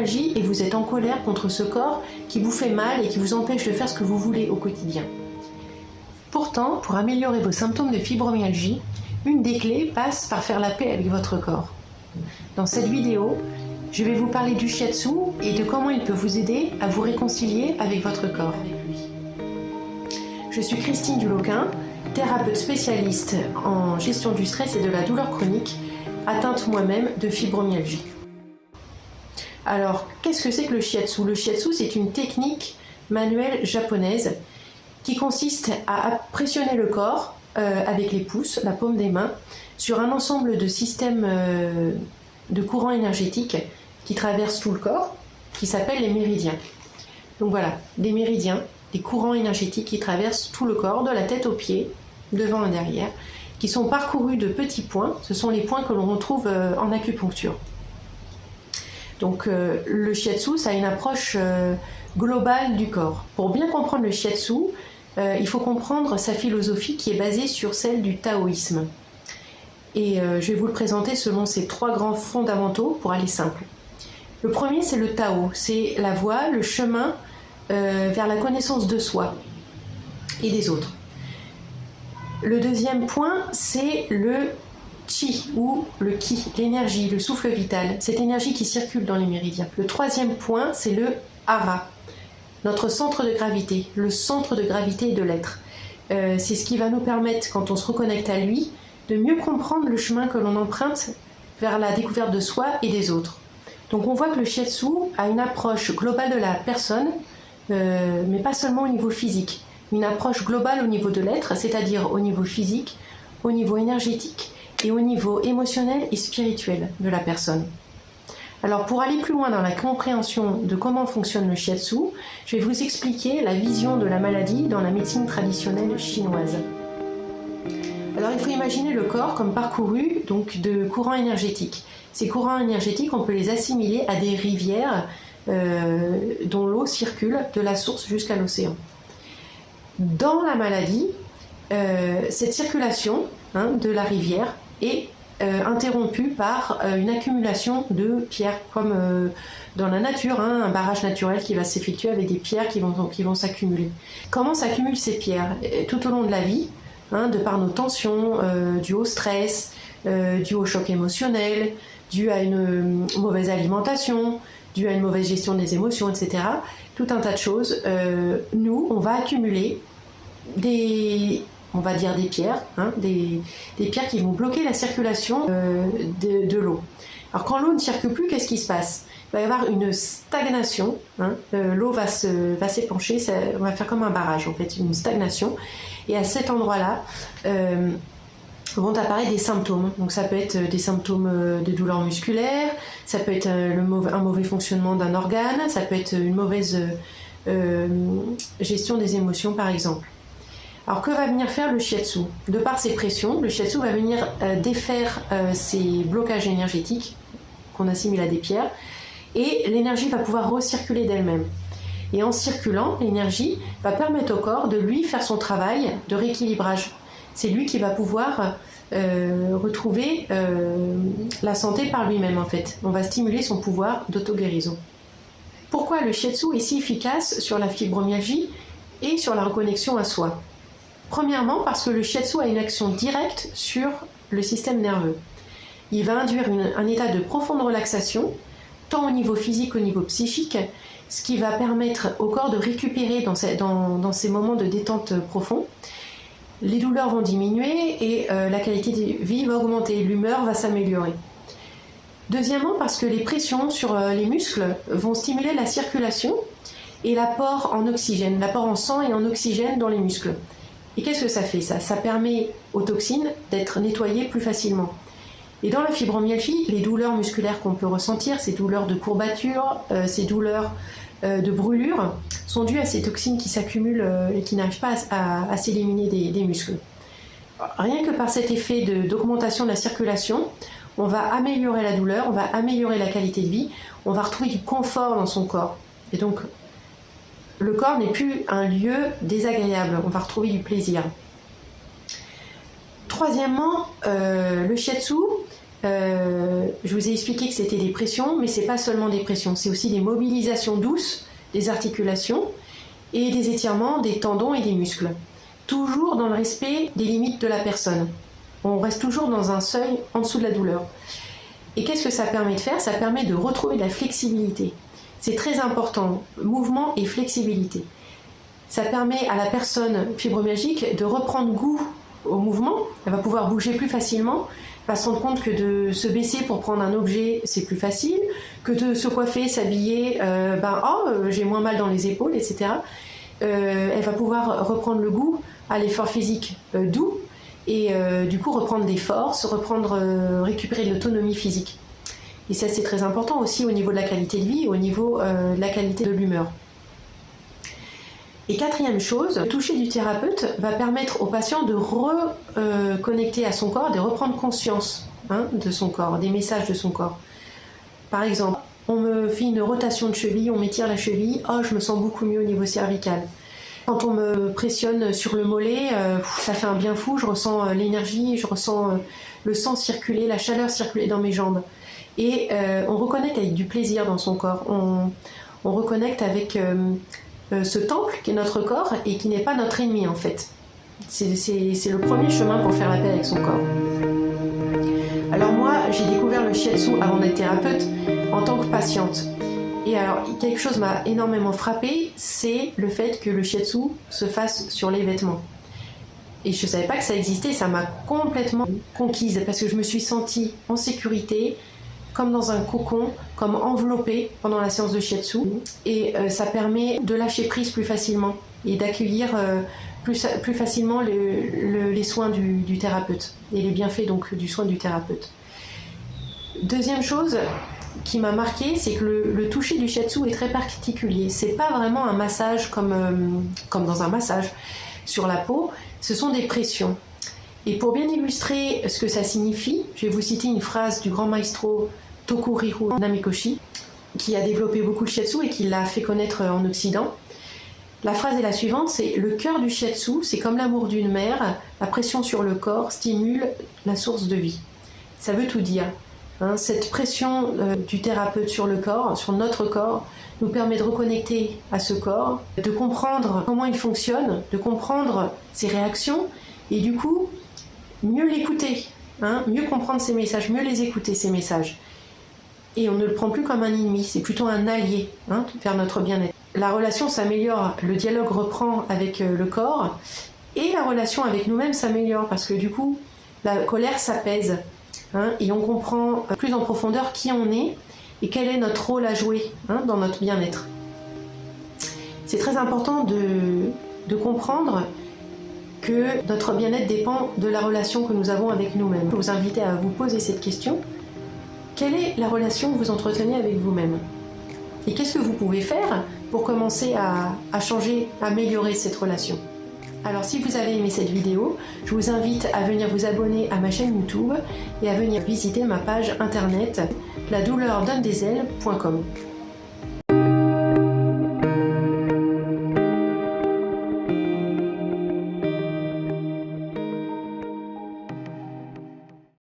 fibromyalgie et vous êtes en colère contre ce corps qui vous fait mal et qui vous empêche de faire ce que vous voulez au quotidien. Pourtant, pour améliorer vos symptômes de fibromyalgie, une des clés passe par faire la paix avec votre corps. Dans cette vidéo, je vais vous parler du shiatsu et de comment il peut vous aider à vous réconcilier avec votre corps. Je suis Christine Duloquin, thérapeute spécialiste en gestion du stress et de la douleur chronique, atteinte moi-même de fibromyalgie. Alors, qu'est-ce que c'est que le shiatsu? Le shiatsu, c'est une technique manuelle japonaise qui consiste à pressionner le corps avec les pouces, la paume des mains, sur un ensemble de systèmes de courants énergétiques qui traversent tout le corps, qui s'appellent les méridiens. Donc voilà, des méridiens, des courants énergétiques qui traversent tout le corps, de la tête aux pieds, devant et derrière, qui sont parcourus de petits points. Ce sont les points que l'on retrouve en acupuncture. Donc le shiatsu, ça a une approche globale du corps. Pour bien comprendre le shiatsu, il faut comprendre sa philosophie qui est basée sur celle du taoïsme. Et je vais vous le présenter selon ces trois grands fondamentaux pour aller simple. Le premier, c'est le Tao, c'est la voie, le chemin vers la connaissance de soi et des autres. Le deuxième point, c'est le Chi ou le Ki, l'énergie, le souffle vital, cette énergie qui circule dans les méridiens. Le troisième point, c'est le Hara, notre centre de gravité, le centre de gravité de l'être. C'est ce qui va nous permettre, quand on se reconnecte à lui, de mieux comprendre le chemin que l'on emprunte vers la découverte de soi et des autres. Donc on voit que le shiatsu a une approche globale de la personne, mais pas seulement au niveau physique, une approche globale au niveau de l'être, c'est-à-dire au niveau physique, au niveau énergétique et au niveau émotionnel et spirituel de la personne. Alors pour aller plus loin dans la compréhension de comment fonctionne le shiatsu, je vais vous expliquer la vision de la maladie dans la médecine traditionnelle chinoise. Alors il faut imaginer le corps comme parcouru donc, de courants énergétiques. Ces courants énergétiques, on peut les assimiler à des rivières dont l'eau circule de la source jusqu'à l'océan. Dans la maladie, cette circulation de la rivière est interrompue par une accumulation de pierres, comme dans la nature, un barrage naturel qui va s'effectuer avec des pierres qui vont s'accumuler. Comment s'accumulent ces pierres? Tout au long de la vie, de par nos tensions, dû au stress, dû au choc émotionnel, dû à une mauvaise alimentation, dû à une mauvaise gestion des émotions, etc. Tout un tas de choses. Nous, on va accumuler des pierres, des pierres qui vont bloquer la circulation de l'eau. Alors quand l'eau ne circule plus, qu'est-ce qui se passe? Il va y avoir une stagnation, l'eau va s'épancher, on va faire comme un barrage en fait, une stagnation. Et à cet endroit-là, vont apparaître des symptômes. Donc ça peut être des symptômes de douleur musculaire, ça peut être un mauvais fonctionnement d'un organe, ça peut être une mauvaise gestion des émotions par exemple. Alors que va venir faire le shiatsu? De par ces pressions, le shiatsu va venir défaire ces blocages énergétiques qu'on assimile à des pierres et l'énergie va pouvoir recirculer d'elle-même. Et en circulant, l'énergie va permettre au corps de lui faire son travail de rééquilibrage. C'est lui qui va pouvoir retrouver la santé par lui-même en fait. On va stimuler son pouvoir d'auto-guérison. Pourquoi le shiatsu est si efficace sur la fibromyalgie et sur la reconnexion à soi? Premièrement, parce que le shiatsu a une action directe sur le système nerveux. Il va induire un état de profonde relaxation, tant au niveau physique qu'au niveau psychique, ce qui va permettre au corps de récupérer dans ces moments de détente profond. Les douleurs vont diminuer et la qualité de vie va augmenter, l'humeur va s'améliorer. Deuxièmement, parce que les pressions sur les muscles vont stimuler la circulation et l'apport en oxygène, l'apport en sang et en oxygène dans les muscles. Et qu'est-ce que ça fait ça? Ça permet aux toxines d'être nettoyées plus facilement. Et dans la fibromyalgie, les douleurs musculaires qu'on peut ressentir, ces douleurs de courbature, ces douleurs de brûlure, sont dues à ces toxines qui s'accumulent et qui n'arrivent pas à s'éliminer des muscles. Rien que par cet effet d'augmentation de la circulation, on va améliorer la douleur, on va améliorer la qualité de vie, on va retrouver du confort dans son corps. Et donc, le corps n'est plus un lieu désagréable, on va retrouver du plaisir. Troisièmement, le shiatsu Je vous ai expliqué que c'était des pressions, mais c'est pas seulement des pressions, c'est aussi des mobilisations douces des articulations et des étirements des tendons et des muscles. Toujours dans le respect des limites de la personne. On reste toujours dans un seuil en dessous de la douleur. Et qu'est-ce que ça permet de faire? Ça permet de retrouver de la flexibilité. C'est très important, mouvement et flexibilité. Ça permet à la personne fibromyalgique de reprendre goût au mouvement. Elle va pouvoir bouger plus facilement. Elle va se rendre compte que de se baisser pour prendre un objet, c'est plus facile. Que de se coiffer, s'habiller, j'ai moins mal dans les épaules, etc. Elle va pouvoir reprendre le goût à l'effort physique doux et du coup reprendre des forces, récupérer de l'autonomie physique. Et ça, c'est très important aussi au niveau de la qualité de vie, au niveau de la qualité de l'humeur. Et quatrième chose, le toucher du thérapeute va permettre au patient de reconnecter à son corps, de reprendre conscience de son corps, des messages de son corps. Par exemple, on me fait une rotation de cheville, on m'étire la cheville, je me sens beaucoup mieux au niveau cervical. Quand on me pressionne sur le mollet, ça fait un bien fou, je ressens l'énergie, je ressens le sang circuler, la chaleur circuler dans mes jambes. Et on reconnecte avec du plaisir dans son corps, on reconnecte avec ce temple qui est notre corps et qui n'est pas notre ennemi en fait. C'est le premier chemin pour faire la paix avec son corps. Alors moi, j'ai découvert le shiatsu avant d'être thérapeute en tant que patiente. Et alors, quelque chose m'a énormément frappée, c'est le fait que le shiatsu se fasse sur les vêtements. Et je ne savais pas que ça existait, ça m'a complètement conquise parce que je me suis sentie en sécurité, comme dans un cocon, comme enveloppée pendant la séance de shiatsu. Et ça permet de lâcher prise plus facilement et d'accueillir plus facilement les soins du thérapeute et les bienfaits donc du soin du thérapeute. Deuxième chose qui m'a marqué, c'est que le toucher du shiatsu est très particulier. C'est pas vraiment un massage comme dans un massage sur la peau, ce sont des pressions. Et pour bien illustrer ce que ça signifie, je vais vous citer une phrase du grand maestro Tokuhiro Namikoshi, qui a développé beaucoup le shiatsu et qui l'a fait connaître en Occident. La phrase est la suivante, c'est « Le cœur du shiatsu, c'est comme l'amour d'une mère, la pression sur le corps stimule la source de vie. » Ça veut tout dire. Cette pression du thérapeute sur le corps, sur notre corps, nous permet de reconnecter à ce corps, de comprendre comment il fonctionne, de comprendre ses réactions et du coup, mieux l'écouter, mieux comprendre ses messages, mieux les écouter, ces messages. Et on ne le prend plus comme un ennemi, c'est plutôt un allié vers notre bien-être. La relation s'améliore, le dialogue reprend avec le corps et la relation avec nous-mêmes s'améliore parce que du coup, la colère s'apaise et on comprend plus en profondeur qui on est et quel est notre rôle à jouer dans notre bien-être. C'est très important de comprendre que notre bien-être dépend de la relation que nous avons avec nous-mêmes. Je vous invite à vous poser cette question. Quelle est la relation que vous entretenez avec vous-même? Et qu'est-ce que vous pouvez faire pour commencer à changer, à améliorer cette relation? Alors si vous avez aimé cette vidéo, je vous invite à venir vous abonner à ma chaîne YouTube et à venir visiter ma page internet ladouleurdonnedesailes.com.